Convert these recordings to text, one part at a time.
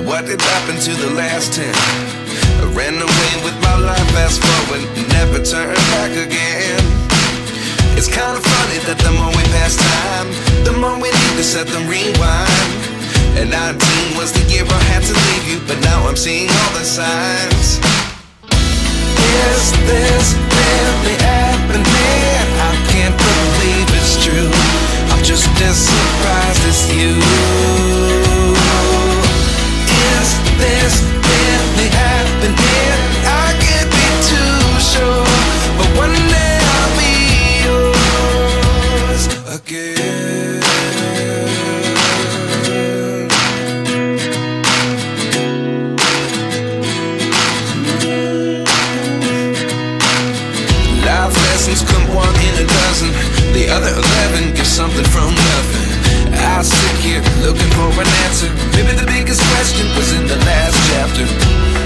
what did happen to the last 10? I ran away with my life, fast forward, never turn back again. It's kinda funny that the more we pass time, the more we need to set the rewind. And 19 was the year I had to leave you, but now I'm seeing all the signs. Is this really happening? I can't believe it's true. I'm just as surprised as you. Is this really happening? I can't be too sure, but one day I'll be yours again. Life lessons come one in a dozen. The other 11 get something from nothing. I sit here looking for an answer. Maybe the biggest question was in the last chapter.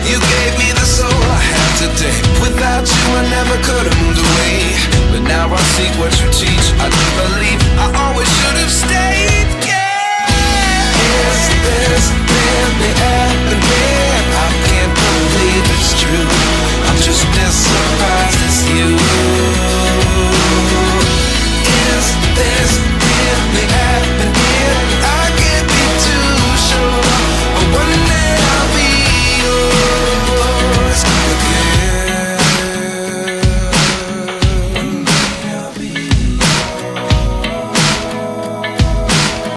You gave me the soul I have today. Without you I never could have moved away, but now I see what you teach.